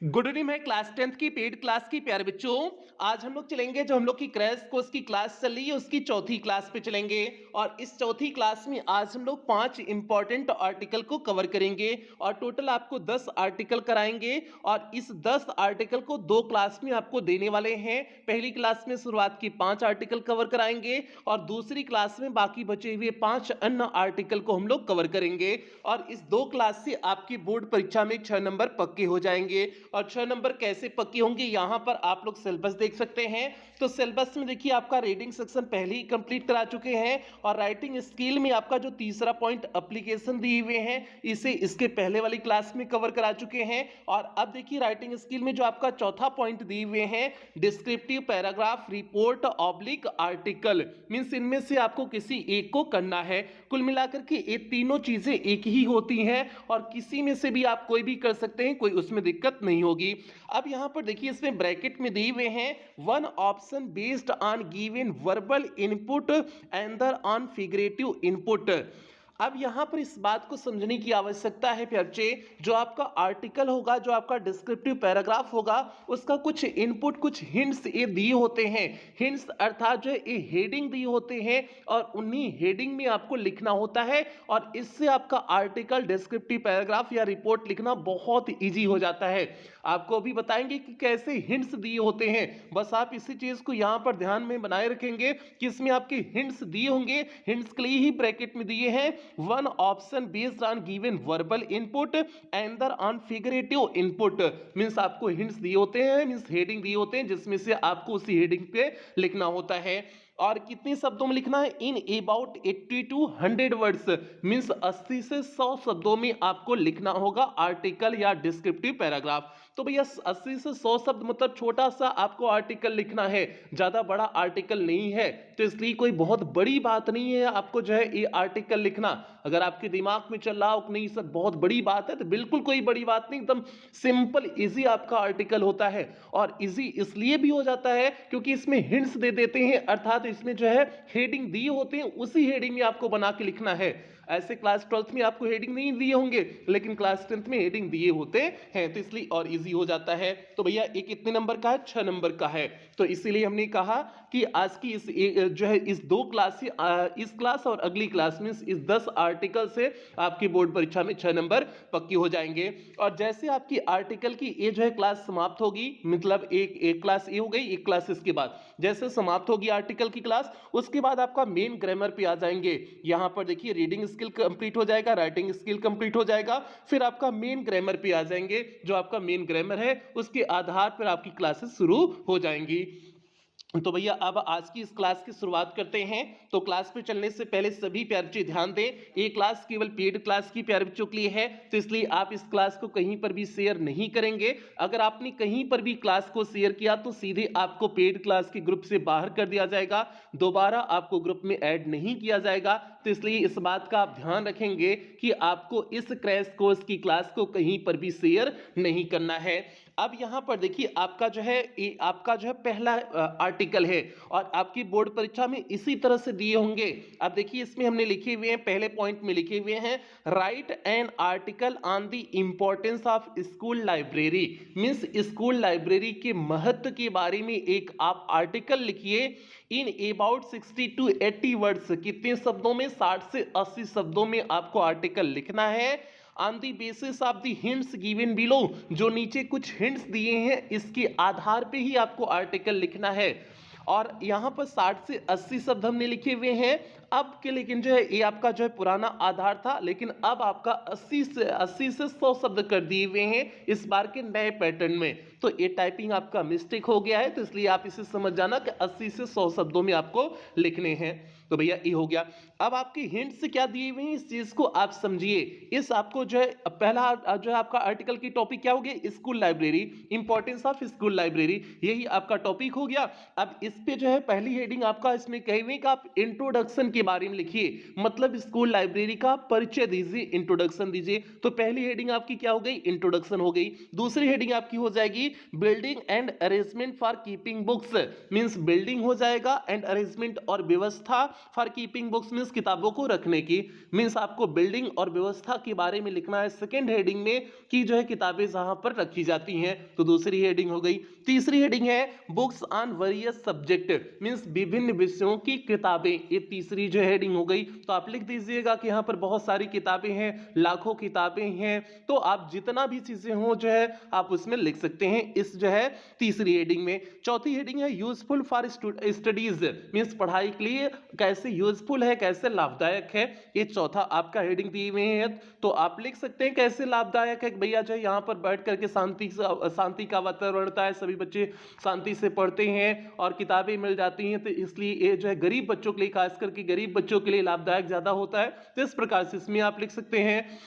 Good evening है class 10th की paid class की प्यारे बच्चों। आज हम लोग चलेंगे जो हम लोग की क्रैश कोर्स की क्लास चल रही है उसकी चौथी क्लास पे चलेंगे। और इस चौथी क्लास में आज हम लोग 5 इंपॉर्टेंट आर्टिकल को कवर करेंगे और टोटल आपको 10 आर्टिकल कराएंगे। और इस 10 आर्टिकल को दो क्लास में आपको देने वाले हैं। पहली क्लास में शुरुआत की 5 आर्टिकल कवर कराएंगे और दूसरी क्लास में बाकी बचे हुए 5 अन्य आर्टिकल को हम लोग कवर करेंगे। और इस दो क्लास से आपकी बोर्ड परीक्षा में 6 नंबर पक्के हो जाएंगे। और 6 नंबर कैसे पक्के होंगे यहां पर आप लोग सिलेबस देख सकते हैं। तो सिलेबस में देखिए आपका रीडिंग सेक्शन पहले ही कंप्लीट करा चुके हैं और राइटिंग स्किल में आपका जो तीसरा पॉइंट एप्लीकेशन दिए हुए हैं इसे इसके पहले वाली क्लास में कवर करा चुके हैं। और अब देखिए राइटिंग स्किल में जो आपका चौथा पॉइंट दिए हुए हैं descriptive paragraph report oblique article means इनमें से आपको किसी एक को करना है। कुल मिलाकर के ये तीनों चीजें एक ही होती हैं और किसी में से भी आप कोई भी कर सकते हैं, कोई उसमें दिक्कत नहीं होगी। अब यहां पर देखिए इसमें ब्रैकेट में दिए हुए हैं one option based on given verbal input and on figurative input. अब यहां पर इस बात को समझने की आवश्यकता है बच्चे, जो आपका आर्टिकल होगा जो आपका डिस्क्रिप्टिव पैराग्राफ होगा उसका कुछ इनपुट कुछ हिंट्स ये दिए होते हैं। हिंट्स अर्थात जो ये हेडिंग दिए होते हैं और उन्हीं हेडिंग में आपको लिखना होता है और इससे आपका आर्टिकल डिस्क्रिप्टिव पैराग्राफ या रिपोर्ट लिखना बहुत इजी हो जाता है। आपको अभी बताएंगे कि कैसे हिंट्स दिए होते हैं, बस आप इसी चीज को यहां पर ध्यान में बनाए रखेंगे कि इसमें आपके हिंट्स दिए होंगे। हिंट्स के लिए ही ब्रैकेट में दिए हैं one option based on given verbal input and on figurative input means आपको हिंट्स दिए होते हैं मींस हेडिंग दिए होते हैं जिसमें से आपको उसी हेडिंग पे लिखना होता है। और कितने शब्दों में लिखना है in about 80 to 100 words means 80 से 100 शब्दों में आपको लिखना होगा आर्टिकल या डिस्क्रिप्टिव पैराग्राफ। तो भैया 80 से 100 शब्द मतलब छोटा सा आपको आर्टिकल लिखना है, ज्यादा बड़ा आर्टिकल नहीं है। तो इसलिए कोई बहुत बड़ी बात नहीं है आपको जो है ये आर्टिकल लिखना। अगर आपके दिमाग में चल रहा हो कि नहीं सर बहुत बड़ी बात है, तो बिल्कुल कोई बड़ी बात नहीं, एकदम सिंपल इजी आपका आर्टिकल होता है। और इजी इसलिए भी हो जाता है क्योंकि इसमें हिंट्स दे देते हैं अर्थात इसमें जो है हेडिंग दिए होते हैं उसी हेडिंग में आपको बना के लिखना है। ऐसे क्लास 12th में आपको हेडिंग नहीं दिए होंगे लेकिन क्लास 10th में हेडिंग दिए होते हैं, तो इसलिए और इजी हो जाता है। तो भैया ये कितने नंबर का है? 6 नंबर का है। तो इसीलिए हमने कहा कि आज की इस जो है इस दो क्लास से इस क्लास और अगली क्लास में इस 10 आर्टिकल से आपकी बोर्ड परीक्षा में 6 नंबर पक्की हो जाएंगे। और जैसे आपकी आर्टिकल की ये जो है क्लास समाप्त होगी, मतलब एक क्लास ये हो गई, एक क्लास इसके बाद जैसे समाप्त होगी आर्टिकल की क्लास उसके बाद आपका मेन ग्रामर पे आ जाएंगे। यहां पर देखिए रीडिंग स्किल कंप्लीट हो जाएगा, राइटिंग स्किल कंप्लीट हो जाएगा, फिर आपका मेन ग्रामर पे आ जाएंगे। जो आपका मेन ग्रामर है उसके आधार पर आपकी क्लासेस शुरू हो जाएंगी। तो भैया अब आज की इस क्लास की शुरुआत करते हैं। तो क्लास पे चलने से पहले सभी प्यारे बच्चे ध्यान दें, ये क्लास केवल पेड क्लास की प्यारे बच्चों के लिए है, तो इसलिए आप इस क्लास को कहीं पर भी शेयर नहीं करेंगे। अगर आपने कहीं पर भी क्लास को शेयर किया तो सीधे आपको पेड क्लास के ग्रुप से बाहर कर दिया जाएगा, दोबारा आपको ग्रुप में ऐड नहीं किया जाएगा। तो इसलिए इस बात का आप ध्यान रखेंगे कि आपको इस क्रैश कोर्स की क्लास को कहीं पर भी शेयर नहीं करना है। अब यहां पर देखिए आपका जो है पहला आर्टिकल है और आपकी बोर्ड परीक्षा में इसी तरह से दिए होंगे। अब देखिए इसमें हमने लिखे हुए हैं, पहले पॉइंट में लिखे हुए हैं write an article on the importance of school library means school library के महत्व के बारे में एक आप आर्टिकल लिखिए इन अबाउट 60 to 80 वर्ड्स। कितने शब्दों में? 60 से 80 शब्दों में आपको आर्टिकल लिखना है on the basis of the hints given below. जो नीचे कुछ हिंट्स दिए हैं इसके आधार पे ही आपको आर्टिकल लिखना है। और यहां पर 60 से 80 शब्द हमने लिखे हुए हैं अब के, लेकिन जो है ये आपका जो है पुराना आधार था, लेकिन अब आपका 80 से 100 शब्द कर दिए हुए हैं इस बार के नए पैटर्न में। तो ये टाइपिंग आपका मिस्टेक हो गया है, तो इसलिए आप इसे समझ जाना कि 80 से 100 शब्दों में आपको लिखने हैं। तो भैया ये हो गया। अब आपके हिंट से क्या दिए हुए हैं इस चीज को आप समझिए। इस आपको जो है पहला जो है आपका आर्टिकल की टॉपिक क्या हो गया? School library, importance of school library, यही आपका टॉपिक हो गया। अब इस पे जो है पहली हेडिंग आपका इसमें कही हुई कि आप इंट्रोडक्शन के बारे में लिखिए, मतलब स्कूल लाइब्रेरी का परिचय दीजिए, इंट्रोडक्शन दीजिए। तो पहली हेडिंग आपकी क्या हो गई? इंट्रोडक्शन हो गई। दूसरी हेडिंग आपकी हो जाएगी building and arrangement for keeping books means building हो जाएगा एंड अरेंजमेंट और व्यवस्था फॉर कीपिंग बुक्स मीन्स किताबों को रखने की, मीन्स आपको बिल्डिंग और व्यवस्था के बारे में लिखना है सेकेंड हेडिंग में कि जो है किताबें जहां पर रखी जाती हैं, तो दूसरी हेडिंग हो गई। तीसरी हेडिंग है books on various subject means विभिन्न विषयों की किताबें, ये तीसरी जो हेडिंग हो गई। तो आप लिख दीजिएगा कि यहाँ पर बहुत सारी किताबें हैं, लाखों किताबें हैं, तो आप जितना भी चीजें हो जो है आप उसमें लिख सकते हैं इस जो है तीसरी हेडिंग में। चौथी हेडिंग है यूजफुल फॉर स्टडीज मीन्स पढ़ाई के लिए कैसे यूजफुल है, कैसे लाभदायक है, ये चौथा आपका हेडिंग दी हुई है। तो आप लिख सकते हैं कैसे लाभदायक है भैया, जो यहाँ पर बैठ करके शांति का वातावरण होता है, सभी बच्चे शांति से पढ़ते हैं और किताबें मिल जाती हैं, तो इसलिए ये जो है गरीब बच्चों के लिए, खास करके गरीब बच्चों के लिए लाभदायक ज्यादा होता है। तो इस प्रकार से इसमें आप लिख सकते हैं।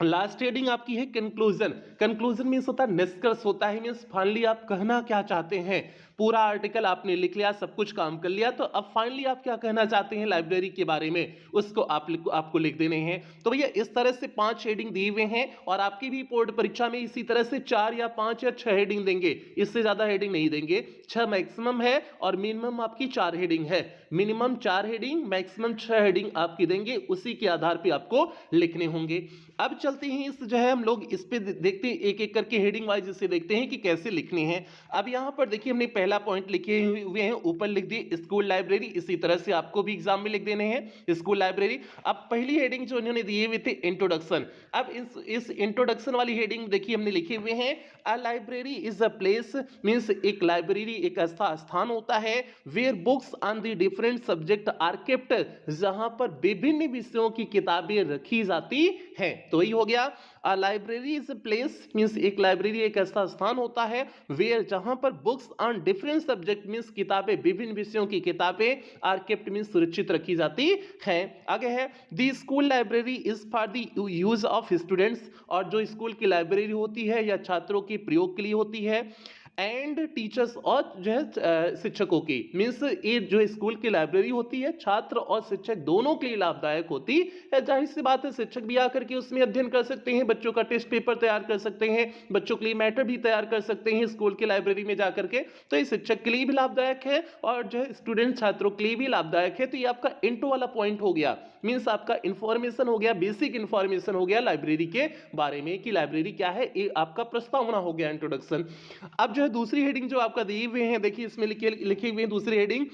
लास्ट हेडिंग आपकी है कंक्लूजन। कंक्लूजन मीन्स होता है निष्कर्ष होता है, मीन्स फाइनली आप कहना क्या चाहते हैं। पूरा आर्टिकल आपने लिख लिया, सब कुछ काम कर लिया, तो अब फाइनली आप क्या कहना चाहते हैं लाइब्रेरी के बारे में, उसको आपको लिख देने हैं। तो भैया इस तरह से 5 हेडिंग दिए हुए हैं और आपकी भी बोर्ड परीक्षा में इसी तरह से 4 या 5 या 6 हेडिंग देंगे, इससे ज्यादा हेडिंग नहीं देंगे। 6 मैक्सिमम है और मिनिमम आपकी 4 हेडिंग है। मिनिमम 4 हेडिंग, मैक्सिमम 6 हेडिंग आपकी देंगे, उसी के आधार पर आपको लिखने होंगे। अब चलते हैं इस जो है हम लोग इस पे देखते हैं एक एक करके हेडिंग वाइज इसे देखते हैं कि कैसे लिखनी है। अब यहाँ पर देखिए हमने पहला पॉइंट लिखे हुए हैं, ऊपर लिख दिए स्कूल लाइब्रेरी, इसी तरह से आपको भी एग्जाम में लिख देने हैं स्कूल लाइब्रेरी। अब पहली हेडिंग जो इन्होंने दिए हुए थे इंट्रोडक्शन, अब इस इंट्रोडक्शन वाली हेडिंग देखिए हमने लिखे हुए हैं a library is a place means एक लाइब्रेरी एक ऐसा स्थान होता है where books on the different subject are kept, जहां पर विभिन्न विषयों की किताबें रखी जाती हैं। तो यही हो गया अ library is a place means एक लाइब्रेरी एक ऐसा स्थान होता है वेयर जहां पर books on different subject means किताबें विभिन्न विषयों की किताबें आर केप्ट मींस सुरक्षित रखी जाती हैं। आगे है the school library is for the use of students, और जो स्कूल की लाइब्रेरी होती है या छात्रों के प्रयोग के लिए होती है, एंड टीचर्स और जो है शिक्षकों की मीन्स ये जो स्कूल की लाइब्रेरी होती है छात्र और शिक्षक दोनों के लिए लाभदायक होती है। जाहिर सी बात है शिक्षक भी आकर के उसमें अध्ययन कर सकते हैं, बच्चों का टेस्ट पेपर तैयार कर सकते हैं, बच्चों के लिए मैटर भी तैयार कर सकते हैं स्कूल की लाइब्रेरी में जाकर के, तो ये शिक्षक के लिए भी लाभदायक है और जो है स्टूडेंट छात्रों के लिए भी लाभदायक है। तो ये आपका इंटो वाला पॉइंट हो गया, मीन्स आपका इंफॉर्मेशन हो गया, बेसिक इंफॉर्मेशन हो गया लाइब्रेरी के बारे में कि लाइब्रेरी क्या है, ये आपका प्रस्तावना हो गया इंट्रोडक्शन। अब जो है दूसरी हेडिंग जो आपका दिए हुए हैं देखिए इसमें लिखी हुई है दूसरी heading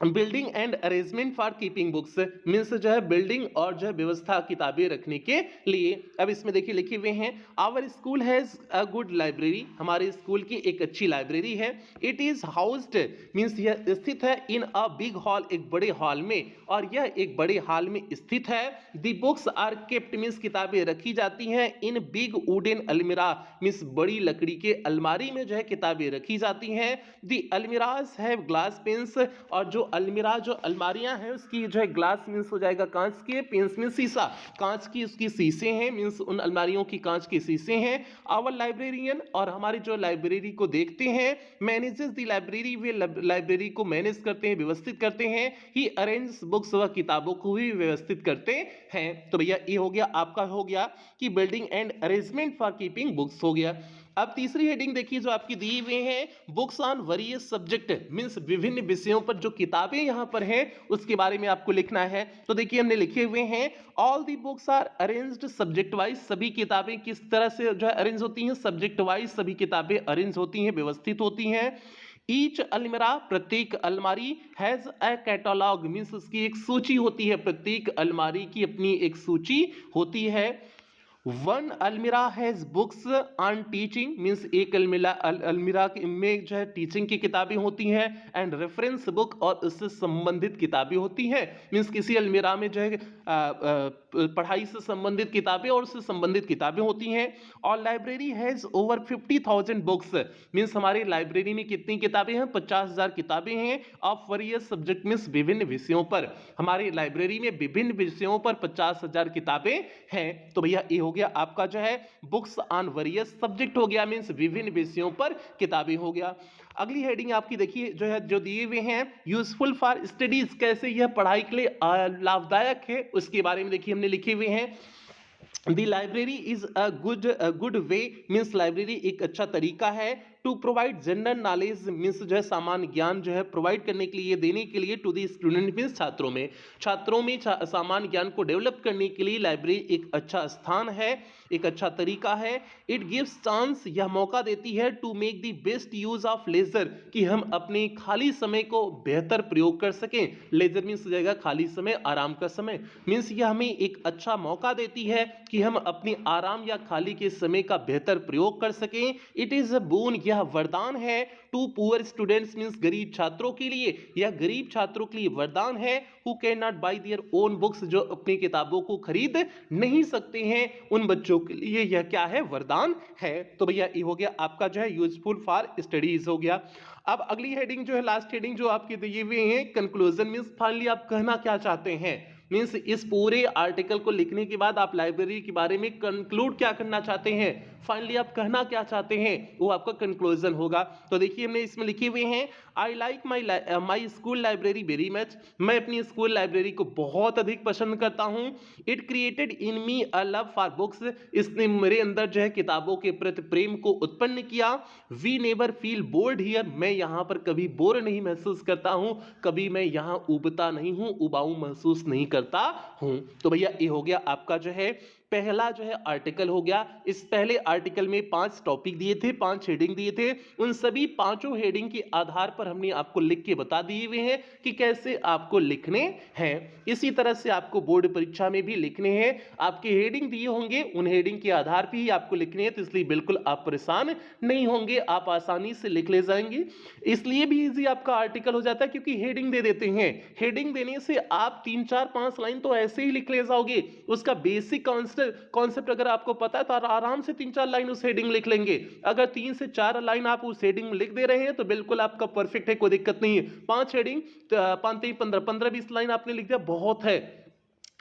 building and arrangement for keeping books means जो है बिल्डिंग और जो है व्यवस्था किताबें रखने के लिए। अब इसमें देखिए लिखे हुए हैं our school has a good library, हमारे स्कूल की एक अच्छी लाइब्रेरी है। इट इज हाउस्ड मीन्स यह स्थित है इन अ बिग हॉल, एक बड़े हॉल में, और यह एक बड़े हॉल में स्थित है। The books are kept means किताबें रखी जाती हैं in big wooden almirah means बड़ी लकड़ी के अलमारी में जो है किताबें रखी जाती हैं। The almirahs have glass panes, और जो अलमीरा जो अलमारियां हैं उसकी जो है ग्लास मींस हो जाएगा कांच के, पेंस मींस शीशा, कांच की उसकी शीशे हैं मींस उन अलमारियों की कांच के शीशे हैं। आवर लाइब्रेरियन और हमारी जो लाइब्रेरी को देखते हैं, manages the library, way library को मैनेज करते हैं, व्यवस्थित करते हैं। ही अरेंज बुक्स, वह किताबों को भी व्यवस्थित करते हैं। तो भैया ये हो गया आपका हो गया कि building and arrangement for keeping books हो गया। अब तीसरी हेडिंग देखिए जो आपकी दी हुई है books on various subject means विभिन्न विषयों पर जो किताबें यहां पर हैं उसके बारे में आपको लिखना है। तो देखिए हमने लिखे हुए हैं all the books are arranged subject wise, सभी किताबें किस तरह से जो है अरेंज होती हैं, सब्जेक्ट वाइज सभी किताबें अरेंज होती हैं, व्यवस्थित होती हैं। ईच अलमीरा, प्रत्येक अलमारी, हैज अ कैटलॉग मींस उसकी एक सूची होती है, प्रत्येक अलमारी की अपनी एक सूची होती है। वन अलमीरा has books on teaching means एक अलमीरा में जो है टीचिंग की किताबें होती हैं, एंड रेफरेंस बुक और उससे संबंधित किताबें होती हैं मीन्स किसी अलमीरा में जो है पढ़ाई से संबंधित किताबें और उससे संबंधित किताबें होती हैं। और library has over 50,000 books means हमारी लाइब्रेरी में कितनी किताबें हैं, 50,000 किताबें हैं ऑफ वेरियस सब्जेक्ट मीन्स विभिन्न विषयों पर, हमारी लाइब्रेरी में विभिन्न विषयों पर 50,000 किताबें हैं। तो भैया ये हो गया आपका जो है बुक्स ऑन वेरियस सब्जेक्ट हो गया मींस विभिन्न विषयों पर किताबें हो गया। अगली हेडिंग आपकी देखिए जो है जो दिए हुए हैं यूजफुल फॉर स्टडीज, कैसे यह पढ़ाई के लिए लाभदायक है उसके बारे में देखिए हमने लिखे हुए हैं। The library is a good way means library एक अच्छा तरीका है to provide general knowledge means जो है सामान्य ज्ञान जो है प्रोवाइड करने के लिए, देने के लिए टू दी स्टूडेंट मीन्स छात्रों में सामान्य ज्ञान को डेवलप करने के लिए लाइब्रेरी एक अच्छा स्थान है, एक अच्छा तरीका है। इट गिव्स चांस, यह मौका देती है to make the best use of leisure, कि हम अपने खाली समय को बेहतर प्रयोग कर सकें। लेजर मीन्स हो जाएगा खाली समय, आराम का समय, मीन्स यह हमें एक अच्छा मौका देती है कि हम अपने आराम या खाली के समय का बेहतर प्रयोग कर सकें। इट इज अ बोन, यह वरदान है टू पुअर स्टूडेंट्स मीन्स गरीब छात्रों के लिए, यह गरीब छात्रों के लिए वरदान है। Who can not by their own books, जो अपनी किताबों को खरीद नहीं सकते हैं, उन बच्चों के लिए यह क्या है, वरदान है। तो भैया ये हो गया आपका जो है यूजफुल फॉर स्टडीज हो गया। अब अगली हेडिंग जो है, लास्ट हेडिंग जो आपके दिए हुए हैं, कंक्लूजन मीन्स फाइनली आप कहना क्या चाहते हैं, मीन्स इस पूरे आर्टिकल को लिखने के बाद आप लाइब्रेरी के बारे में कंक्लूड क्या करना चाहते हैं, फाइनली आप कहना क्या चाहते हैं, वो आपका कंक्लूजन होगा। तो देखिए हमने इसमें लिखे हुए हैं, I like my school library very much, मैं अपनी स्कूल लाइब्रेरी को बहुत अधिक पसंद करता हूँ। It created in me a love for books, इसने मेरे अंदर जो है किताबों के प्रति प्रेम को उत्पन्न किया। We never feel bored here, मैं यहाँ पर कभी बोर नहीं महसूस करता हूँ, कभी मैं यहाँ उबता नहीं हूँ, उबाऊ महसूस नहीं करता हूँ। तो भैया ये हो गया आपका जो है पहला जो है आर्टिकल हो गया। इस पहले आर्टिकल में 5 टॉपिक दिए थे, 5 हेडिंग दिए थे, उन सभी पांचों हेडिंग के आधार पर हमने आपको लिख के बता दिए हुए हैं कि कैसे आपको लिखने हैं। इसी तरह से आपको बोर्ड परीक्षा में भी लिखने हैं, आपके हेडिंग दिए होंगे, उन हेडिंग के आधार पर ही आपको लिखने हैं, तो इसलिए बिल्कुल आप परेशान नहीं होंगे, आप आसानी से लिख ले जाएंगे। इसलिए भी इजी आपका आर्टिकल हो जाता है क्योंकि हेडिंग दे देते हैं, हेडिंग देने से आप 3 4 5 लाइन तो ऐसे ही लिख ले जाओगे, उसका बेसिक कॉन्सेप्ट अगर आपको पता है तो आराम से 3 4 लाइन उस हेडिंग लिख लेंगे। अगर 3 से 4 लाइन आप उस हेडिंग में लिख दे रहे हैं तो बिल्कुल आपका परफेक्ट है, कोई दिक्कत नहीं है। 5 हेडिंग 5 15 20 लाइन आपने लिख दिया, बहुत है,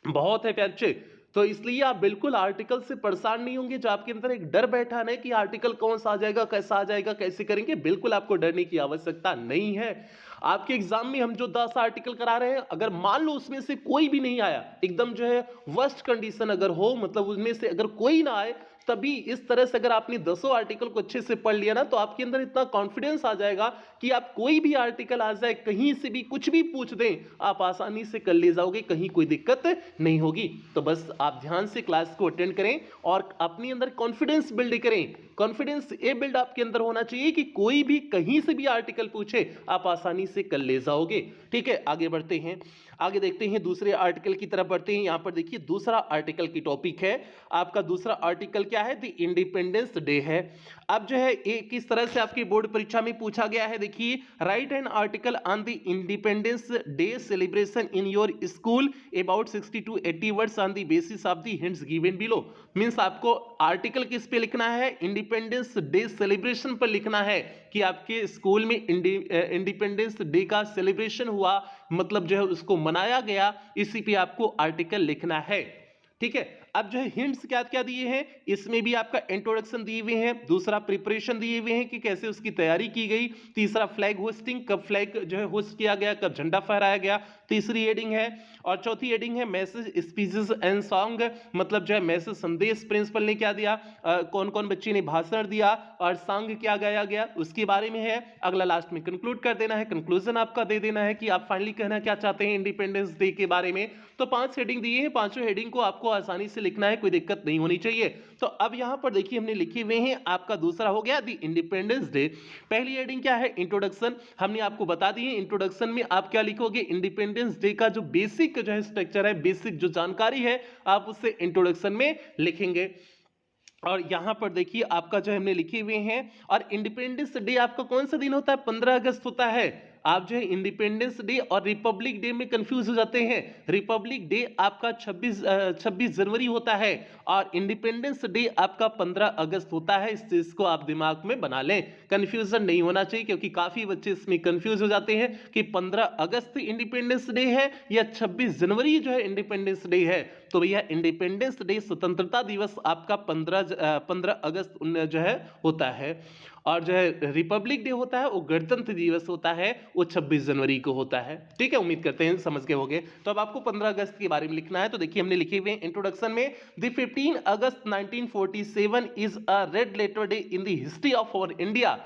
बहुत है प्यारे बच्चे। तो इसलिए आप बिल्कुल आर्टिकल से परेशान नहीं होंगे। जो आपके अंदर एक डर बैठा है कि आर्टिकल कौन सा आ जाएगा, कैसा आ जाएगा, कैसे करेंगे, बिल्कुल आपको डरने की आवश्यकता नहीं है। आपके एग्जाम में हम जो 10 आर्टिकल करा रहे हैं, अगर मान लो उसमें से कोई भी नहीं आया, एकदम जो है वर्स्ट कंडीशन अगर हो, मतलब उसमें से अगर कोई ना आए, तभी इस तरह से अगर आपने 10 आर्टिकल को अच्छे से पढ़ लिया ना, तो आपके अंदर इतना कॉन्फिडेंस आ जाएगा कि आप कोई भी आर्टिकल आ जाए, कहीं से भी कुछ भी पूछ दें, आप आसानी से कर ले जाओगे, कहीं कोई दिक्कत नहीं होगी। तो बस आप ध्यान से क्लास को अटेंड करें और अपने अंदर कॉन्फिडेंस बिल्ड करें। कॉन्फिडेंस ये बिल्ड आपके अंदर होना चाहिए कि कोई भी कहीं से भी आर्टिकल पूछे, आप आसानी से कर ले जाओगे। ठीक है, आगे बढ़ते हैं, आगे देखते हैं, दूसरे आर्टिकल की तरफ बढ़ते हैं। यहां पर देखिए दूसरा आर्टिकल की टॉपिक है आपका, दूसरा आर्टिकल क्या है, द इंडिपेंडेंस डे है। अब जो है एक किस तरह से आपकी बोर्ड परीक्षा में पूछा गया है, देखिए right an article on the independence day celebration in your school about 60 to 80 words on the basis of the hints given below. Means आपको आर्टिकल किस पे लिखना है, इंडिपेंडेंस डे सेलिब्रेशन पर लिखना है कि आपके स्कूल में इंडिपेंडेंस डे का सेलिब्रेशन हुआ, मतलब जो है उसको मनाया गया, इसी पे आपको आर्टिकल लिखना है। ठीक है, अब जो है हिंट्स क्या क्या दिए हैं, इसमें भी आपका इंट्रोडक्शन दिए हुए हैं, दूसरा प्रिपरेशन दिए हुए हैं कि कैसे उसकी तैयारी की गई, तीसरा फ्लैग होस्टिंग, कब फ्लैग जो है होस्ट किया गया, कब झंडा फहराया गया, तीसरी हेडिंग है, और चौथी हेडिंग है मैसेज स्पीचेस एंड सॉन्ग, मतलब जो है मैसेज संदेश प्रिंसिपल ने क्या दिया, कौन कौन बच्चे ने भाषण दिया और सॉन्ग क्या गाया गया, उसके बारे में है। अगला लास्ट में कंक्लूड कर देना है, कंक्लूजन आपका दे देना है कि आप फाइनली कहना क्या चाहते हैं इंडिपेंडेंस डे के बारे में। तो 5 हेडिंग दिए हैं, पांचों हेडिंग को आपको आसानी से लिखना है, कोई दिक्कत नहीं होनी चाहिए। तो अब यहां पर देखिए हमने लिखे हुए हैं, आपका दूसरा हो गया द इंडिपेंडेंस डे। पहली हेडिंग क्या है, इंट्रोडक्शन, हमने आपको बता दी है। इंट्रोडक्शन में आप क्या लिखोगे, इंडिपेंडेंस डे का जो बेसिक जो है स्ट्रक्चर है, बेसिक जो जानकारी है, आप उससे इंट्रोडक्शन में लिखेंगे। और यहां पर देखिए आपका जो हमने लिखे हुए हैं, और इंडिपेंडेंस डे आपका कौन सा दिन होता है, 15 अगस्त होता है। आप जो है इंडिपेंडेंस डे और रिपब्लिक डे में कंफ्यूज हो जाते हैं। रिपब्लिक डे आपका 26 जनवरी होता है और इंडिपेंडेंस डे आपका 15 अगस्त होता है। इस चीज को आप दिमाग में बना लें, कंफ्यूजन नहीं होना चाहिए, क्योंकि काफी बच्चे इसमें कंफ्यूज हो जाते हैं कि 15 अगस्त इंडिपेंडेंस डे है या 26 जनवरी जो है इंडिपेंडेंस डे है। तो भैया इंडिपेंडेंस डे स्वतंत्रता दिवस आपका 15 अगस्त जो है होता है, और जो है रिपब्लिक डे होता है वो गणतंत्र दिवस होता है, वो 26 जनवरी को होता है। ठीक है, उम्मीद करते हैं समझ गए होंगे। तो अब आपको 15 अगस्त के बारे में लिखना है। तो देखिए हमने लिखे हुए इंट्रोडक्शन में, the 15 August 1947 is a red letter day in the history of our India.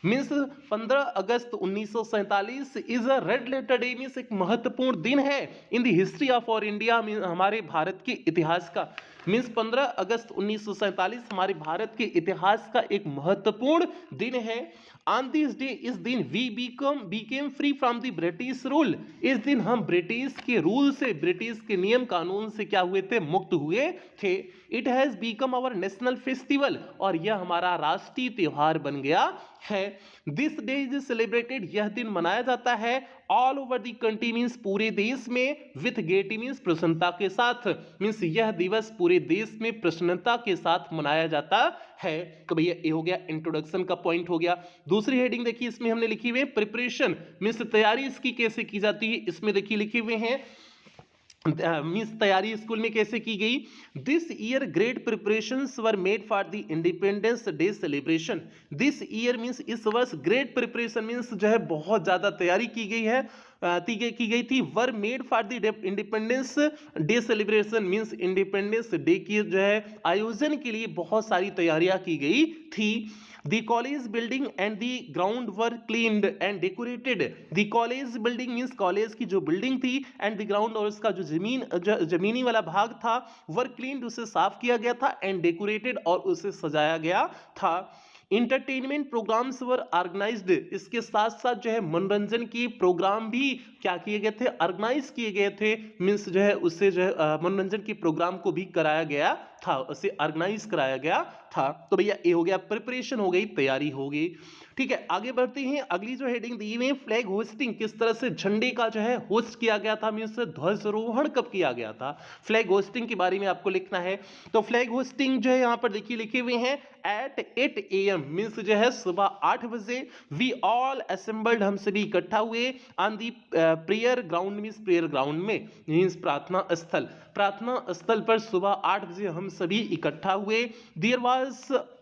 Means 15 August 1947 is a red letter day, means एक महत्वपूर्ण दिन है in the history of our India, हमारे भारत के इतिहास का। मीन्स 15 अगस्त 1947 हमारे भारत के इतिहास का एक महत्वपूर्ण दिन है। ऑन दिस डे, इस दिन we became free from the British rule, इस दिन हम ब्रिटिश के रूल से, ब्रिटिश के नियम कानून से क्या हुए थे, मुक्त हुए थे। It has become our national festival, और यह हमारा राष्ट्रीय त्योहार बन गया है। दिस डे इज सेलिब्रेटेड, यह दिन मनाया जाता है all over the country, means पूरे देश में, विथ गेटी मीन्स प्रसन्नता के साथ, मीन्स यह दिवस पूरे देश में प्रसन्नता के साथ मनाया जाता है। तो भैया ये हो गया इंट्रोडक्शन का पॉइंट हो गया। दूसरी हेडिंग देखिए, इसमें हमने लिखी हुई है प्रिपरेशन, मीन्स तैयारी इसकी कैसे की जाती है, इसमें देखिए लिखे हुए हैं मीन्स तैयारी स्कूल में कैसे की गई। This year great preparations were made for the independence day celebration, this year means इस वर्ष ग्रेट प्रिपरेशन मीन्स जो है बहुत ज्यादा तैयारी की गई है, की गई थी, were made for the independence day celebration, means independence day की जो है आयोजन के लिए बहुत सारी तैयारियां की गई थी। The college building and the ground were cleaned and decorated. The college building means college की जो बिल्डिंग थी, and the ground और उसका जो जमीनी वाला भाग था, were cleaned, उसे साफ किया गया था, and decorated और उसे सजाया गया था। इंटरटेनमेंट प्रोग्राम्स वर ऑर्गेनाइज्ड, इसके साथ साथ जो है मनोरंजन की प्रोग्राम भी क्या किए गए थे, ऑर्गेनाइज किए गए थे, मीन्स जो है उससे जो है मनोरंजन की प्रोग्राम को भी कराया गया था, उसे ऑर्गेनाइज कराया गया था। तो भैया ये हो गया, प्रिपरेशन हो गई, तैयारी हो गई। ठीक है, आगे बढ़ते हैं। अगली जो हेडिंग दी हुई है फ्लैग होस्टिंग, किस तरह से झंडे का जो है होस्ट किया गया था, मीन्स ध्वजारोहण कब किया गया था, फ्लैग होस्टिंग के बारे में आपको लिखना है। तो फ्लैग होस्टिंग जो है यहाँ पर देखिए लिखे हुए हैं एट 8 AM, मीन्स जो है सुबह 8 बजे, वी ऑल असेंबल्ड, हम सभी इकट्ठा हुए, on the prayer ground, means prayer ground में, मीन्स प्रार्थना स्थल, प्रार्थना स्थल पर सुबह 8 बजे हम सभी इकट्ठा हुए। There was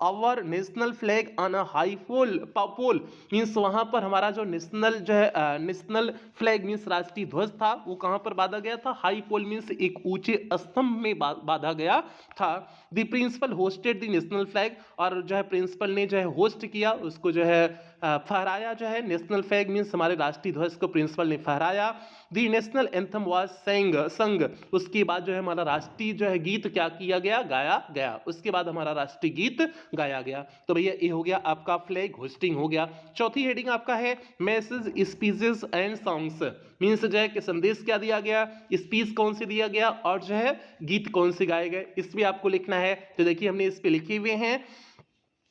our national flag on a high pole, means वहां पर हमारा जो नेशनल जो है नेशनल फ्लैग मीन्स राष्ट्रीय ध्वज था, वो कहां पर बांधा गया था, हाई पोल मीन्स एक ऊंचे स्तंभ में बांधा गया था। The principal hoisted the national flag, और जो है प्रिंसिपल ने जो है होस्ट किया, उसको जो है फहराया, जो है नेशनल फ्लैग मीन्स हमारे राष्ट्रीय ध्वज को प्रिंसिपल ने फहराया। द नेशनल एंथम वाज संग, उसके बाद जो है हमारा राष्ट्रीय जो है गीत क्या किया गया, गाया गया, उसके बाद हमारा राष्ट्रीय गीत गाया गया। तो भैया ये हो गया आपका फ्लैग होस्टिंग हो गया। चौथी हेडिंग आपका है message speeches and songs, means जो है कि संदेश क्या दिया गया, स्पीच कौन से दिया गया, और जो है गीत कौन से गाए गए, इस पे आपको लिखना है। तो देखिए हमने इस पे लिखे हुए हैं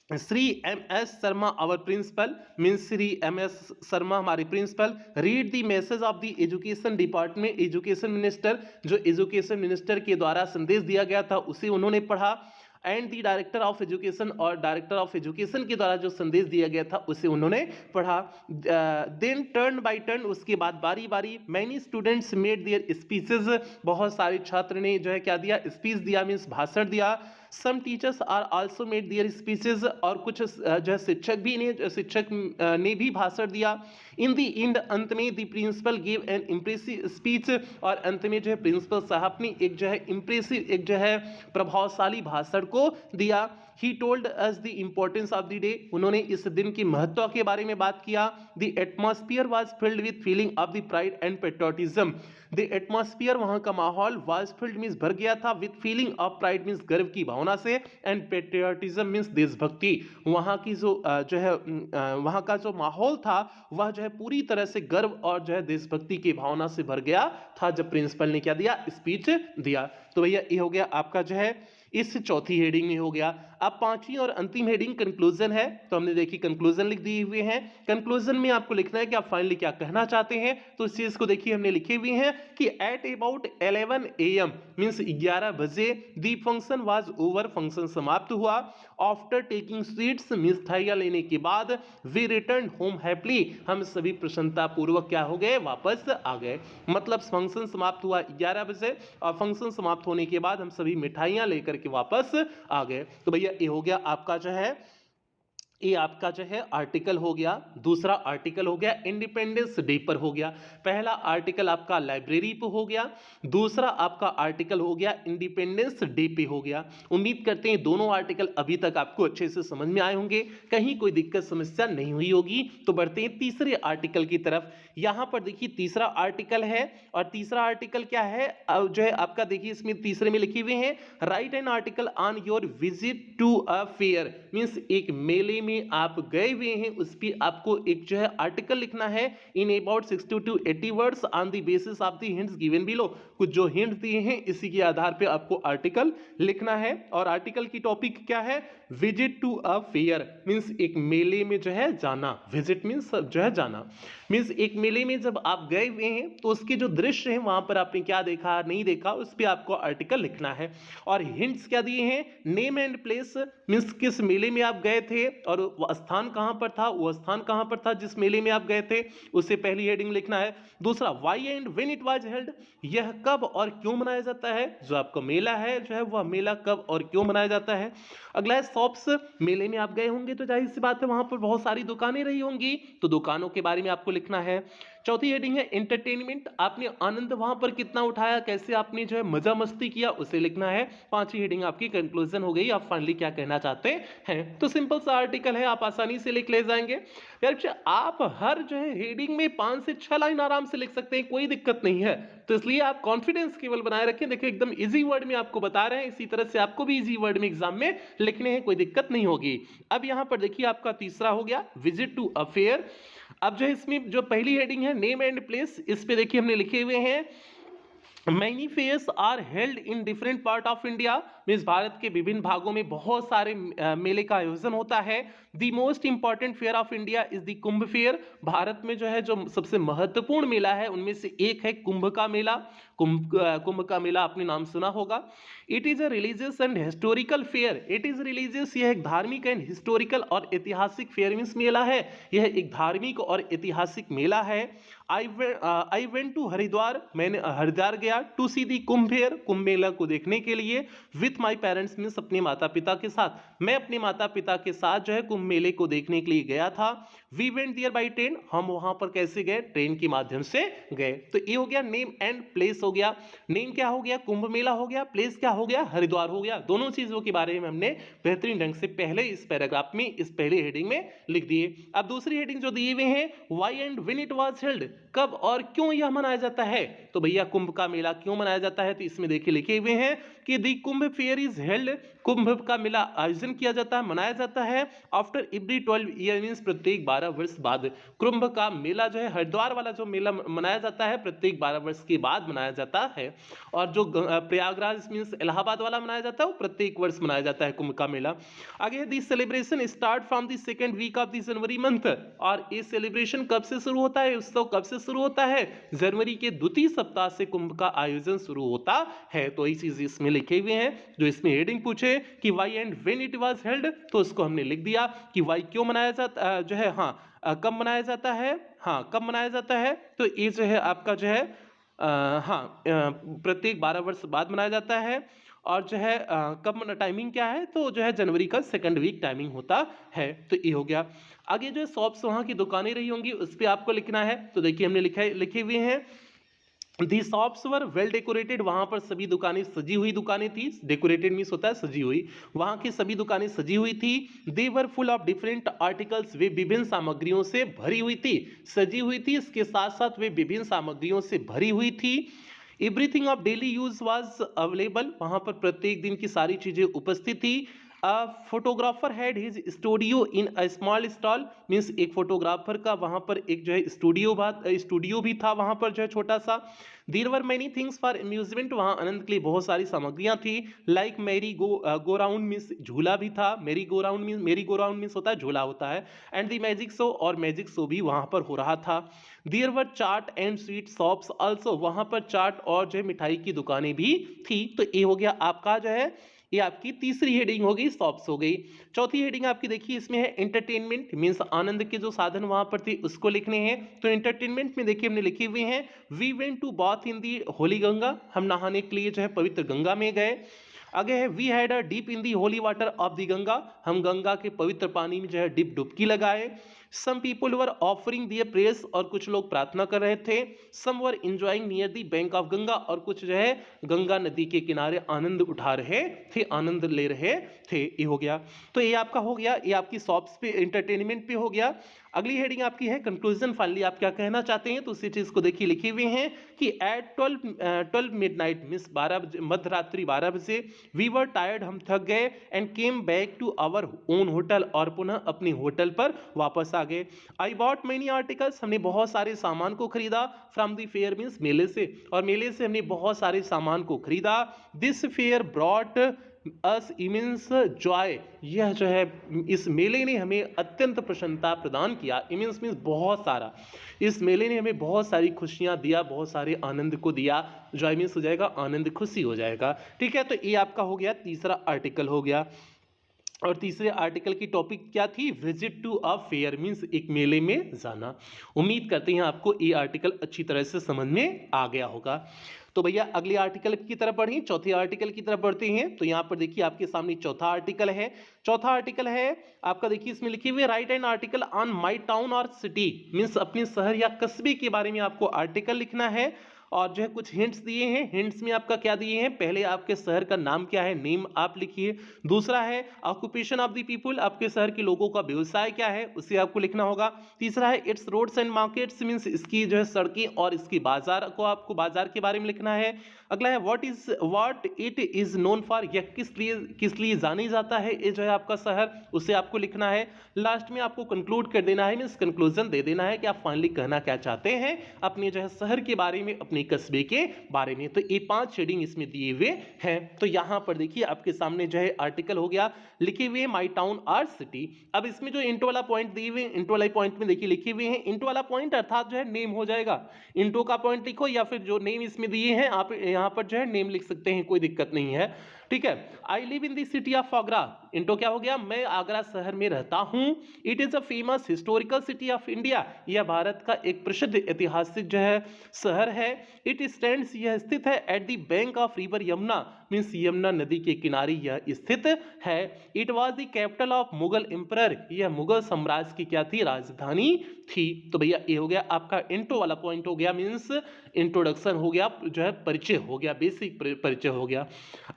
Shri MS Sharma our principal, means Shri MS Sharma हमारे principal, read the message of the education department, education minister, जो एजुकेशन मिनिस्टर के द्वारा संदेश दिया गया था उसे उन्होंने पढ़ा। And the director of education, और डायरेक्टर ऑफ एजुकेशन के द्वारा जो संदेश दिया गया था उसे उन्होंने पढ़ा। देन टर्न बाय टर्न, उसके बाद बारी बारी, many students made their speeches, बहुत सारे छात्र ने जो है क्या दिया, स्पीच दिया, मीन्स भाषण दिया। Some teachers are also made their speeches, और कुछ जो है शिक्षक ने भी भाषण दिया। इन द एंड, अंत में, the principal give an impressive speech, और अंत में जो है प्रिंसिपल साहब ने एक जो है इम्प्रेसिव, एक जो है प्रभावशाली भाषण को दिया। He told us the importance of the day, उन्होंने इस दिन की महत्व के बारे में बात किया। The atmosphere was filled with feeling of the pride and patriotism, the atmosphere, वहाँ का माहौल, was filled means भर गया था, with feeling of pride means गर्व की भावना से, and patriotism means देशभक्ति, वहाँ की जो है वहाँ का जो माहौल था वह जो है पूरी तरह से गर्व और जो है देशभक्ति की भावना से भर गया था जब प्रिंसिपल ने क्या दिया, स्पीच दिया। तो भैया ये हो गया आपका जो है इस चौथी हेडिंग में हो गया। अब पांचवी और अंतिम हेडिंग कंक्लूजन है, तो हमने देखी कंक्लूजन लिख दिए हुए हैं। कंक्लूजन में आपको लिखना है कि आप फाइनली क्या कहना चाहते हैं, तो इस चीज को देखिए हमने लिखे हुए हैं कि एट अबाउट 11 AM मींस 11 बजे the function was over, function समाप्त हुआ। आफ्टर टेकिंग स्वीट्स मींस मिठाइयां लेने के बाद वी रिटर्न होम हैप्पीली, हम सभी प्रसन्नता पूर्वक क्या हो गए, वापस आ गए। मतलब फंक्शन समाप्त हुआ 11 बजे और फंक्शन समाप्त होने के बाद हम सभी मिठाइयां लेकर के वापस आ गए। तो भैया ये हो गया आपका जो है ये आपका जो है आर्टिकल हो गया, दूसरा आर्टिकल हो गया इंडिपेंडेंस डे पर हो गया। पहला आर्टिकल आपका लाइब्रेरी पे हो गया, दूसरा आपका आर्टिकल हो गया इंडिपेंडेंस डे पे हो गया। उम्मीद करते हैं दोनों आर्टिकल अभी तक आपको अच्छे से समझ में आए होंगे, कहीं कोई दिक्कत समस्या नहीं हुई होगी। तो बढ़ते हैं तीसरे आर्टिकल की तरफ। यहां पर देखिए तीसरा आर्टिकल है, और तीसरा आर्टिकल क्या है जो है आपका, देखिए इसमें तीसरे में लिखे हुए हैं write an article on your visit to a fair. Means एक मेले में आप गए हुए हैं, उस पर आपको एक जो है आर्टिकल लिखना है in about 60 to 80 words on the basis of the hints given below. कुछ जो हिंट्स दिए हैं इसी के आधार पे आपको आर्टिकल लिखना है। और आर्टिकल की टॉपिक क्या है, visit to a fair, means एक मेले में जो है जाना। विजिट मींस जो है जाना, मींस एक मेले में जब आप गए हुए हैं तो उसके जो दृश्य है वहां पर आपने क्या देखा नहीं देखा, उस पर आपको आर्टिकल लिखना है। और हिंट्स क्या दिए हैं, नेम एंड प्लेस, मींस किस मेले में आप गए थे और वो स्थान कहां पर था, वो स्थान कहां पर था जिस मेले में आप गए थे, उससे पहली हेडिंग लिखना है। दूसरा why and when it was held, यह कब और क्यों मनाया जाता है, जो आपका मेला है जो है वह मेला कब और क्यों मनाया जाता है। अगला है शॉप्स, मेले में आप गए होंगे तो जाहिर सी बात है वहां पर बहुत सारी दुकानें रही होंगी, तो दुकानों के बारे में आपको लिखना है। चौथी हेडिंग है एंटरटेनमेंट, आपने आनंद वहां पर कितना उठाया, कैसे आपने जो है मजा मस्ती किया, उसे लिखना है। पांचवी हेडिंग आपकी कंक्लूजन हो गई, आप फाइनली क्या कहना चाहते हैं। तो सिंपल सा आर्टिकल है, आप आसानी से लिख ले जाएंगे यार। आप हर जो है हेडिंग में 5 से 6 लाइन आराम से लिख सकते हैं, कोई दिक्कत नहीं है। तो इसलिए आप कॉन्फिडेंस केवल बनाए रखें। देखिए एकदम इजी वर्ड में आपको बता रहे हैं, इसी तरह से आपको भी इजी वर्ड में एग्जाम में लिखने हैं, कोई दिक्कत नहीं होगी। अब यहां पर देखिए आपका तीसरा हो गया विजिट टू अ फेयर। अब जो इसमें जो पहली हेडिंग है नेम एंड प्लेस, इस पे देखिए हमने लिखे हुए हैं many fairs are held in different part of India, means भारत के विभिन्न भागों में बहुत सारे मेले का आयोजन होता है। The most important fair of India is the Kumbh fair, Bharat में जो है जो सबसे महत्वपूर्ण मेला है उनमें से एक है कुंभ का मेला। कुंभ का मेला आपने नाम सुना होगा। It is a religious and historical fair, it is religious, यह एक धार्मिक एंड हिस्टोरिकल और ऐतिहासिक फेयर मीन्स मेला है, यह एक धार्मिक और ऐतिहासिक मेला है। आई वेंट टू हरिद्वार, मैंने हरिद्वार गया to see the Kumbh fair, Kumbh Mela को देखने के लिए। विथ माई पेरेंट्स मीन्स अपने माता पिता के साथ, मैं अपने माता पिता के साथ जो है कुंभ मेले को देखने के लिए गया था। We went there by train, हम वहां पर कैसे गए, ट्रेन के माध्यम से गए। तो ये हो गया नेम एंड प्लेस हो गया। नेम क्या हो गया, कुंभ मेला हो गया, प्लेस क्या हो गया, हरिद्वार हो गया। दोनों चीजों के बारे में हमने बेहतरीन ढंग से पहले इस पैराग्राफ में, इस पहले हेडिंग में लिख दिए। अब दूसरी हेडिंग जो दिए हुए हैं why and when it was held, कब और क्यों यह मनाया जाता है। तो भैया कुंभ का मेला क्यों मनाया जाता है, तो इसमें देखिए लिखे हुए हैं कि दी कुंभ फेयर इज हेल्ड, कुंभ का मेला आयोजन किया जाता है, मनाया जाता है आफ्टर एवरी 12 ईयर, मींस प्रत्येक 12 वर्ष बाद। कुंभ का मेला जो है हरिद्वार वाला जो मेला मनाया जाता है प्रत्येक 12 वर्ष के बाद मनाया जाता है। और जो प्रयागराज मींस इलाहाबाद वाला मनाया जाता है वो प्रत्येक वर्ष मनाया जाता है कुंभ का मेला। आगे the celebration start from the second week of the January month, और ये सेलिब्रेशन कब से शुरू होता है, उत्सव कब से शुरू होता है, जनवरी के द्वितीय सप्ताह से कुंभ का आयोजन शुरू होता है। तो ये चीज इसमें लिखे हुए हैं। जो इसमें हेडिंग पूछे कि why and when it was held, तो उसको हमने लिख दिया कि व्हाई क्यों मनाया जाता जो है, हाँ कब मनाया जाता है, हाँ कब मनाया जाता है। तो ये जो है आपका जो है प्रत्येक 12 वर्ष बाद मनाया जाता है। और जो है कब टाइमिंग क्या है, तो जो है जनवरी का सेकंड वीक टाइमिंग होता है। तो ये हो गया। आगे जो है शॉप्स वहाँ की दुकानें रही होंगी उस पर आपको लिखना है। तो देखिए हमने लिखे हुए हैं दी शॉप्स वर वेल डेकोरेटेड, वहां पर सभी दुकानें सजी हुई दुकानें थी। डेकोरेटेड मीन्स होता है सजी हुई, वहां की सभी दुकानें सजी हुई थी। They were full of different articles, वे विभिन्न सामग्रियों से भरी हुई थी, सजी हुई थी, इसके साथ साथ वे विभिन्न सामग्रियों से भरी हुई थी। Everything of daily use was available, वहां पर प्रत्येक दिन की सारी चीजें उपस्थित थी। Photographer had his studio in a small stall, means एक फोटोग्राफर का वहां पर एक जो है स्टूडियो भी था वहां पर जो है छोटा सा। There were many things for amusement, वहां आनंद के लिए बहुत सारी सामग्रियां थी। लाइक मेरी गो राउंड मीन्स झूला भी था, मेरी गो राउंड मीन्स होता है झूला होता है। एंड द मैजिक शो, और मैजिक शो भी वहां पर हो रहा था। There were chaat and sweet shops also, वहां पर चाट और जो है मिठाई की दुकानें भी थी। तो ये हो गया आपका जो है, ये आपकी तीसरी हेडिंग हो गई, शॉप्स हो गई। चौथी हेडिंग आपकी देखिए इसमें है एंटरटेनमेंट, मींस आनंद के जो साधन वहां पर थे उसको लिखने हैं। तो एंटरटेनमेंट में देखिए हमने लिखे हुए हैं we went to bath in the holy Ganga, हम नहाने के लिए जो है पवित्र गंगा में गए। आगे है we had a dip in the holy water of the Ganga, हम गंगा के पवित्र पानी में जो है डिप डुबकी लगाए। Some people were offering their prayers, और कुछ लोग प्रार्थना कर रहे थे। Some were enjoying near the bank of Ganga, और कुछ जो है गंगा नदी के किनारे आनंद उठा रहे थे, आनंद ले रहे थे। ये हो गया। तो ये आपका हो गया, ये आपकी शॉप्स पे एंटरटेनमेंट पे हो गया। अगली हेडिंग आपकी है कंक्लूजन, फाइनली आप क्या कहना चाहते हैं, तो उसी चीज को देखिए लिखे हुए हैं कि एट 12 मिडनाइट मींस 12 बजे, मध्य रात्रि 12 बजे, वी वर टायर्ड, हम थक गए, and came back to our own hotel, और पुनः अपनी होटल पर वापस आ गए। आई बॉट मेनी आर्टिकल्स, हमने बहुत सारे सामान को खरीदा। फ्रॉम द फेयर मींस मेले से, और मेले से हमने बहुत सारे सामान को खरीदा। This fair brought us immense Joy, यह जो है इस मेले ने हमें अत्यंत प्रसन्नता प्रदान किया। इमेंस मींस बहुत सारा, इस मेले ने हमें बहुत सारी खुशियां दिया, बहुत सारे आनंद को दिया। जॉय मींस हो जाएगा आनंद, खुशी हो जाएगा। ठीक है, तो ये आपका हो गया तीसरा आर्टिकल हो गया। और तीसरे आर्टिकल की टॉपिक क्या थी, visit to a fair means एक मेले में जाना। उम्मीद करते हैं आपको ये आर्टिकल अच्छी तरह से समझ में आ गया होगा। तो भैया अगले आर्टिकल की तरफ बढ़ें, चौथे आर्टिकल की तरफ बढ़ते हैं। तो यहाँ पर देखिए आपके सामने चौथा आर्टिकल है। चौथा आर्टिकल है आपका, देखिए इसमें लिखे हुए right an article on my town और सिटी, मीन्स अपने शहर या कस्बे के बारे में आपको आर्टिकल लिखना है। और जो है कुछ हिंट्स दिए हैं, हिंट्स में आपका क्या दिए हैं, पहले आपके शहर का नाम क्या है, नेम आप लिखिए। दूसरा है ऑक्यूपेशन ऑफ द पीपुल, आपके शहर के लोगों का व्यवसाय क्या है, उसे आपको लिखना होगा। तीसरा है its roads and markets, means इसकी जो है सड़कें और इसकी बाजार को, आपको बाजार के बारे में लिखना है। अगला है what it is known for, यह किस लिए जानी जाता है ये जो है आपका शहर, उसे आपको लिखना है। लास्ट में आपको कंक्लूड कर देना है, मींस कंक्लूजन दे देना है कि आप फाइनली कहना क्या चाहते हैं अपने जो है शहर के बारे में, अपने कस्बे के बारे में। तो ये 5 शेडिंग इसमें दिए हुए हैं। तो यहां पर देखिए आपके सामने जो है आर्टिकल हो गया लिखे हुए माई टाउन आर सिटी। अब इसमें जो इंटो वाला पॉइंट दिए हुए, इंटो वाला पॉइंट में देखिए लिखे हुए हैं इंटो वाला पॉइंट अर्थात जो है नेम हो जाएगा। इंटो का पॉइंट लिखो या फिर जो नेम इसमें दिए हैं आप यहां पर जो है नेम लिख सकते हैं, कोई दिक्कत नहीं है। ठीक है, I live in the city of Agra, into क्या हो गया, मैं आगरा शहर में रहता हूं। It is a famous historical city of India, यह भारत का एक प्रसिद्ध ऐतिहासिक जो है शहर है। इट स्टैंड्स, यह स्थित है at the bank of river Yamuna, means Yamuna नदी के किनारे यह स्थित है। It was the capital of Mughal emperor, यह मुगल साम्राज्य की क्या थी, राजधानी थी। तो भैया ये हो गया आपका इंटो वाला पॉइंट हो गया, मींस इंट्रोडक्शन हो गया, जो है परिचय हो गया, बेसिक परिचय हो गया।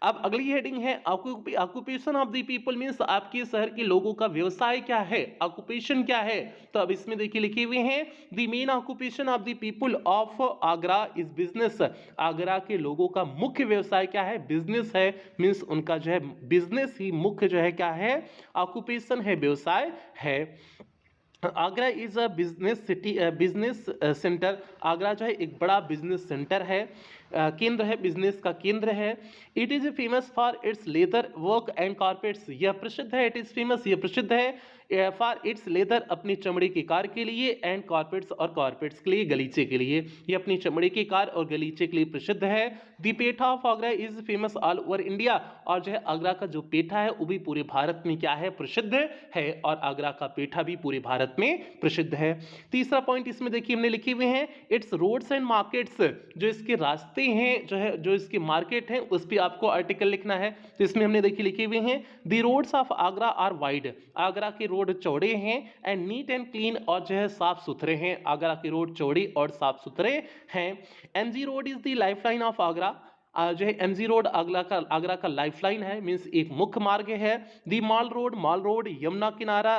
अब अगली हेडिंग है occupation of the people, means आपके शहर के लोगों का व्यवसाय क्या है, ऑक्यूपेशन क्या है। तो अब इसमें देखिए लिखे हुए हैं the main occupation of the people of Agra is business, Agra के लोगों का मुख्य व्यवसाय क्या है, बिजनेस है, मींस उनका जो है बिजनेस ही मुख्य जो है क्या है, ऑक्यूपेशन है, व्यवसाय है। Agra is a business city, business centre, Agra जो है एक बड़ा बिजनेस सेंटर है, केंद्र है, बिजनेस का केंद्र है। It is famous for its leather work and carpets, यह प्रसिद्ध है, इट इज फेमस, यह प्रसिद्ध है फॉर इट्स लेदर, अपनी चमड़े के कार के लिए, एंड कारपेट्स, और कारपेट्स के लिए, गलीचे के लिए, ये अपनी चमड़े के कार और गलीचे के लिए प्रसिद्ध है। The petha of Agra is famous all over India, और जो है आगरा का जो पेठा है वो भी पूरे भारत में क्या है, प्रसिद्ध है, और आगरा का पेठा भी पूरे भारत में प्रसिद्ध है। तीसरा पॉइंट इसमें देखिए हमने लिखे हुए हैं इट्स रोड्स एंड मार्केट्स, जो इसके रास्ते हैं, जो है जो इसके मार्केट हैं, उस पर आपको आर्टिकल लिखना है। तो इसमें हमने देखिए लिखे हुए हैं the roads of Agra are wide, Agra के रोड चौड़े हैं, एंड नीट एंड क्लीन, और जो है साफ सुथरे हैं, आगरा के रोड चौड़े और साफ सुथरे हैं। MG road is the lifeline of Agra, जो है एमजी रोड आगरा का लाइफलाइन है, मींस एक मुख्य मार्ग है। दी माल रोड, यमुना किनारा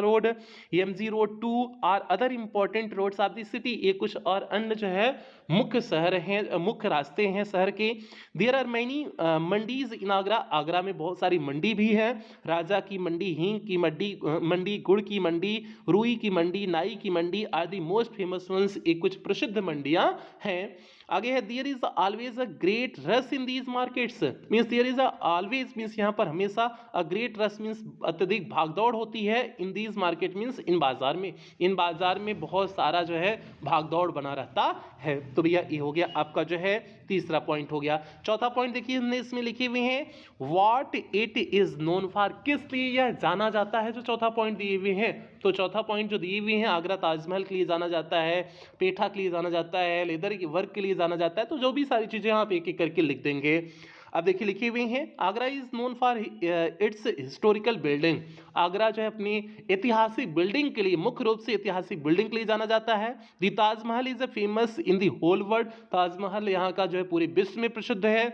road, MG road 2 are other important roads of the city, ये कुछ और अन्य जो है मुख्य शहर हैं, मुख्य रास्ते हैं शहर के। देयर आर मैनी मंडीज इन आगरा, आगरा में बहुत सारी मंडी भी है, राजा की मंडी, हींग की मंडी, गुड़ की मंडी, रुई की मंडी, नाई की मंडी are the most famous ones, ये कुछ प्रसिद्ध मंडियां हैं। आगे है there is always a great rush in these markets, means there is always, means यहाँ पर हमेशा अ ग्रेट रश, मींस अत्यधिक भागदौड़ होती है, इन दीज मार्केट मींस इन बाजार में, इन बाजार में बहुत सारा जो है भागदौड़ बना रहता है। तो भैया ये हो गया आपका जो है तीसरा पॉइंट हो गया। चौथा पॉइंट देखिए हमने इसमें लिखे हुए हैं what it is known for, किस लिए यह जाना जाता है, जो चौथा पॉइंट दिए हुए हैं। तो चौथा पॉइंट जो दिए हुए हैं, आगरा ताजमहल के लिए जाना जाता है, पेठा के लिए जाना जाता है, लेदर के वर्क के लिए जाना जाता है, तो जो भी सारी चीजें आप एक एक करके लिख देंगे। अब देखिए लिखी हुई हैं, Agra is known for its historical building. Agra जो है अपनी ऐतिहासिक बिल्डिंग के लिए, मुख्य रूप से ऐतिहासिक बिल्डिंग के लिए जाना जाता है। The Taj Mahal is a famous in the whole world. Taj Mahal यहाँ का जो है पूरे विश्व में प्रसिद्ध है।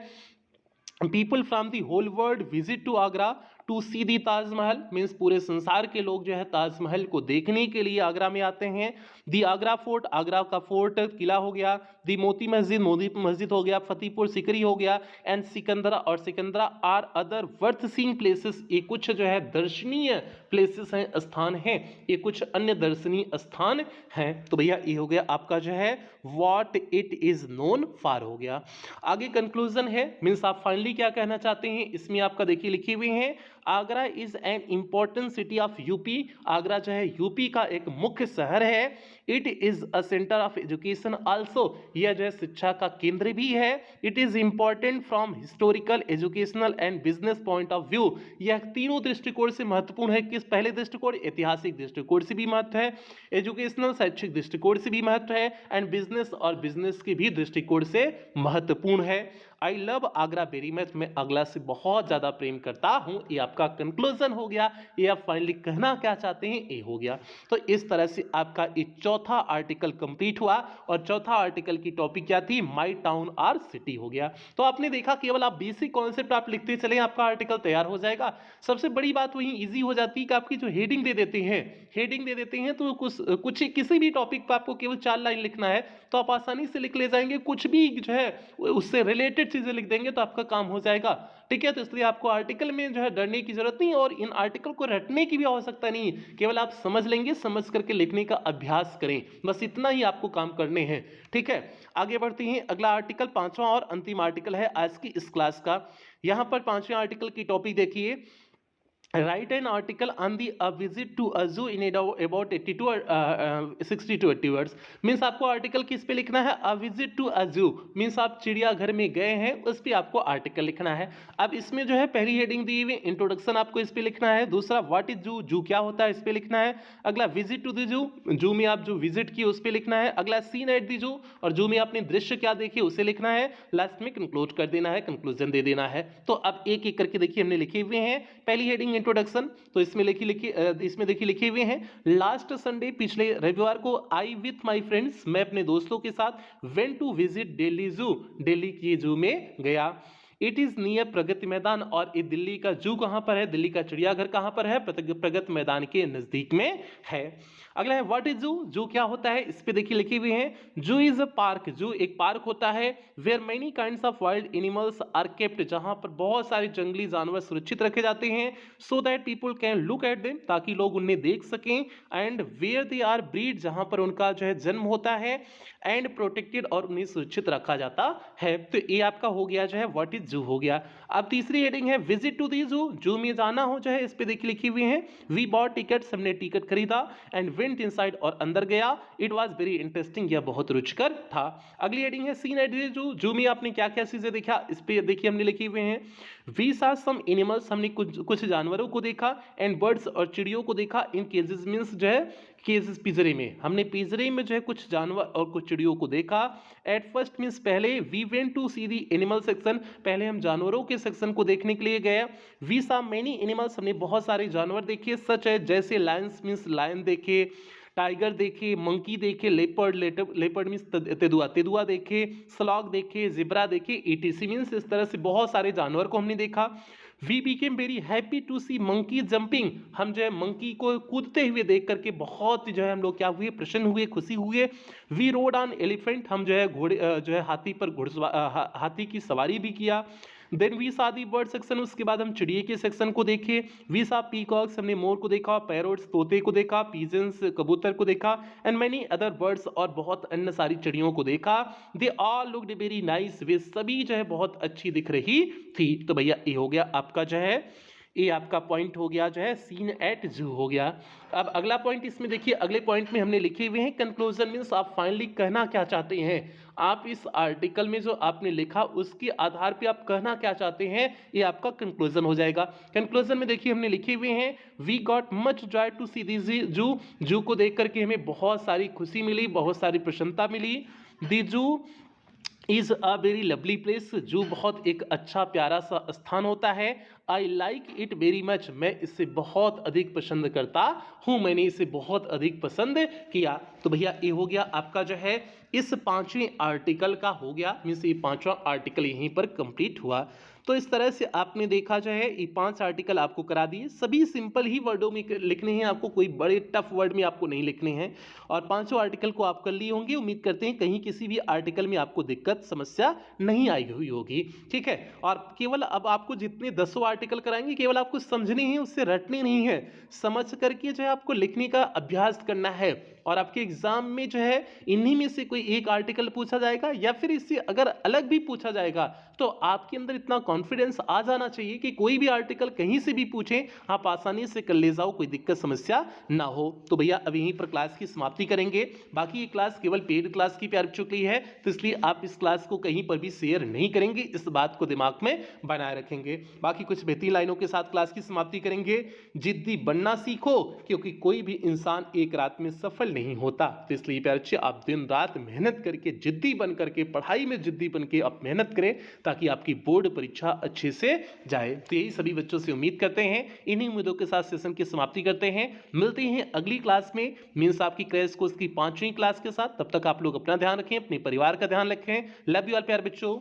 People from the whole world visit to Agra to see the Taj Mahal, means पूरे संसार के लोग जो है ताजमहल को देखने के लिए आगरा में आते हैं। दी आगरा फोर्ट, आगरा का फोर्ट किला हो गया। दी मोती मस्जिद हो गया। फतेहपुर सिकरी हो गया। एंड सिकंदरा और Sikandra are other worth seeing places, ये कुछ जो है दर्शनीय प्लेसेस हैं, स्थान हैं, ये कुछ अन्य दर्शनीय स्थान हैं। तो भैया ये हो गया आपका जो है what it is known for हो गया। आगे कंक्लूजन है, मीन्स आप फाइनली क्या कहना चाहते हैं, इसमें आपका देखिए लिखी हुई है, Agra is an important city of UP. Agra जो है यूपी का एक मुख्य शहर है। It is a centre of education also, यह जो है शिक्षा का केंद्र भी है। It is important from historical, educational and business point of view. यह तीनों दृष्टिकोण से महत्वपूर्ण है। किस पहले दृष्टिकोण, ऐतिहासिक दृष्टिकोण से भी महत्व है, एजुकेशनल शैक्षिक दृष्टिकोण से भी महत्व है, एंड बिजनेस और बिजनेस के भी दृष्टिकोण से महत्वपूर्ण है। I love Agra very much, मैं आगरा से बहुत ज्यादा प्रेम करता हूं। ये आपका कंक्लूजन हो गया। ये आप फाइनली कहना क्या चाहते हैं, ये हो गया। तो इस तरह से आपका ये चौथा आर्टिकल कंप्लीट हुआ। और चौथा आर्टिकल की टॉपिक क्या थी, माई टाउन आर सिटी हो गया। तो आपने देखा केवल आप बेसिक कॉन्सेप्ट आप लिखते चले, आपका आर्टिकल तैयार हो जाएगा। सबसे बड़ी बात वही इजी हो जाती है कि आपकी जो हेडिंग दे देते हैं तो कुछ किसी भी टॉपिक पर आपको केवल 4 लाइन लिखना है, तो आप आसानी से लिख ले जाएंगे। कुछ भी जो है उससे रिलेटेड चीजें लिख देंगे तो आपका काम हो जाएगा। ठीक है, तो इसलिए आपको आर्टिकल में जो है डरने की जरूरत नहीं, और इन आर्टिकल को रटने की भी आवश्यकता नहीं, केवल आप समझ लेंगे, समझ करके लिखने का अभ्यास करें, बस इतना ही आपको काम करने हैं। ठीक है, आगे बढ़ते हैं। अगला आर्टिकल, पांचवा और अंतिम आर्टिकल है आज की इस क्लास का। यहां पर पांचवें आर्टिकल की टॉपिक देखिए, write an article on the a visit to a zoo in about 80 to 60 to 80 words। Means आपको आर्टिकल किस पे लिखना है, a visit to a zoo, means आप चिड़ियाघर में गए हैं, उस पे आपको आर्टिकल लिखना है। अब इसमें जो है पहली हेडिंग दी हुई इंट्रोडक्शन, आपको इस पे लिखना है। दूसरा व्हाट इज जू, जू क्या होता है, इस पे लिखना है। अगला विजिट टू द जू, जू में आप जो विजिट किए उस पे लिखना है। अगला सीन एट द जू, और जू में आपने दृश्य क्या देखे उसे लिखना है। लास्ट में कंक्लूड कर देना है, कंक्लूजन दे देना है। तो अब एक एक करके देखिए हमने लिखे हुए हैं। पहली हेडिंग इंट्रोडक्शन, तो इसमें इसमें देखिए लिखे हुए हैं, लास्ट संडे, पिछले रविवार को, आई विथ माय फ्रेंड्स, मैं अपने दोस्तों के साथ, वेंट टू विजिट दिल्ली जू, दिल्ली की जू में गया। It is near Pragati Maidan, और ये दिल्ली का जू कहां पर है, दिल्ली का चिड़ियाघर कहां पर है, प्रगति मैदान के नजदीक में है। अगला है व्हाट इज जू, जू क्या होता है, इस पे देखिए लिखे हुए हैं, जू इज अ पार्क, जू एक पार्क होता है, where many kinds of wild animals are kept, जहां पर बहुत सारे जंगली जानवर सुरक्षित रखे जाते हैं, so that people can look at them, ताकि लोग उन्हें देख सकें, and where they are breed, जहां पर उनका जो है जन्म होता है, एंड प्रोटेक्टेड, और उन्हें सुरक्षित रखा जाता है। तो ये आपका हो गया जो है व्हाट इज जू हो गया। अब तीसरी हेडिंग है विजिट टू दी जू, जू में जाना हो जो है, इस पे देखिए लिखी हुई है, वी बॉट टिकट्स, हमने टिकट खरीदा, एंड वेंट इनसाइड, और अंदर गया, इट वाज वेरी इंटरेस्टिंग, यह बहुत रुचिकर था। अगली हेडिंग है सीन एट दी जू, जू में आपने क्या क्या चीजें देखा, इस पे देखिए हमने लिखी हुए हैं, वी सा सम एनिमल्स, हमने कुछ जानवरों को देखा, एंड बर्ड्स, और चिड़ियों को देखा, इन केजेस मींस जो है केजेस, पिंजरे में, हमने पिंजरे में जो है कुछ जानवर और कुछ चिड़ियों को देखा। एट फर्स्ट मींस पहले, we went to see the animal section, पहले हम जानवरों के सेक्शन को देखने के लिए गए। वी सा मेनी एनिमल्स, हमने बहुत सारे जानवर देखे, सच है जैसे लायंस मींस लायन देखे, टाइगर देखे, मंकी देखे, लेपर्ड मींस तेंदुआ देखे, स्लॉग देखे, जिब्रा देखे, ईटीसी मींस इस तरह से बहुत सारे जानवर को हमने देखा। We became very happy to see monkey jumping, हम जो है मंकी को कूदते हुए देख करके बहुत जो है हम लोग क्या हुए, प्रसन्न हुए, खुशी हुए। वी रोड ऑन एलिफेंट, हम जो है घोड़े जो है हाथी पर हाथी की सवारी भी किया। Then we saw the bird section, उसके बाद हम चिड़िए के सेक्शन को देखे। वी सा पीकॉक्स, हमने मोर को देखा, पैरोट्स तोते को देखा, पीजन्स कबूतर को देखा, एंड मैनी अदर बर्ड्स, और बहुत अन्य सारी चिड़ियों को देखा। They all looked very nice, वे सभी जो है बहुत अच्छी दिख रही थी। तो भैया ये हो गया आपका जो है, ये आपका पॉइंट हो गया जो है सीन एट जू हो गया। अब अगला पॉइंट इसमें देखिए, अगले पॉइंट में हमने लिखे हुए हैं कंक्लूजन, मींस आप फाइनली कहना क्या चाहते हैं, आप इस आर्टिकल में जो आपने लिखा उसके आधार पे आप कहना क्या चाहते हैं, ये आपका कंक्लूजन हो जाएगा। कंक्लूजन में देखिए हमने लिखे हुए हैं, we got much joy to see this zoo, zoo को देख करके हमें बहुत सारी खुशी मिली, बहुत सारी प्रसन्नता मिली। दी जू is a very lovely place, जो बहुत एक अच्छा प्यारा सा स्थान होता है। I like it very much, मैं इसे बहुत अधिक पसंद करता हूँ, मैंने इसे बहुत अधिक पसंद किया। तो भैया ये हो गया आपका जो है इस पांचवें आर्टिकल का हो गया, मीन्स ये पांचवा आर्टिकल यहीं पर कंप्लीट हुआ। तो इस तरह से आपने देखा जो है ये 5 आर्टिकल आपको करा दिए, सभी सिंपल ही वर्डों में लिखने हैं आपको, कोई बड़े टफ वर्ड में आपको नहीं लिखने हैं। और पांचों आर्टिकल को आप कर लिए होंगे, उम्मीद करते हैं कहीं किसी भी आर्टिकल में आपको दिक्कत समस्या नहीं आई हुई होगी। ठीक है, और केवल अब आपको जितने 10 आर्टिकल कराएंगे केवल आपको समझने हैं, उससे रटने नहीं है, समझ करके जो है आपको लिखने का अभ्यास करना है। और आपके एग्जाम में जो है इन्हीं में से कोई एक आर्टिकल पूछा जाएगा, या फिर इससे अगर अलग भी पूछा जाएगा तो आपके अंदर इतना कॉन्फिडेंस आ जाना चाहिए कि कोई भी आर्टिकल कहीं से भी पूछें आप आसानी से कर ले जाओ, कोई दिक्कत समस्या ना हो। तो भैया अब यहीं पर क्लास की समाप्ति करेंगे। बाकी ये क्लास केवल पेड क्लास की प्यार चुकी है, तो इसलिए आप इस क्लास को कहीं पर भी शेयर नहीं करेंगे, इस बात को दिमाग में बनाए रखेंगे। बाकी कुछ बेहतरीन लाइनों के साथ क्लास की समाप्ति करेंगे। जिद्दी बनना सीखो, क्योंकि कोई भी इंसान एक रात में सफल नहीं होता। तो इसलिए प्यारे बच्चे आप दिन रात मेहनत करके जिद्दी बन करके पढ़ाई में जिद्दी बन के आप मेहनत करें, ताकि आपकी बोर्ड परीक्षा अच्छे से जाए। तो यही सभी बच्चों से उम्मीद करते हैं। इन्हीं उम्मीदों के साथ सेशन की समाप्ति करते हैं। मिलते हैं अगली क्लास में, मीन्स आपकी क्रैश कोर्स की 5वीं क्लास के साथ। तब तक आप लोग अपना ध्यान रखें, अपने परिवार का ध्यान रखें। लव यू ऑल प्यारे बच्चों।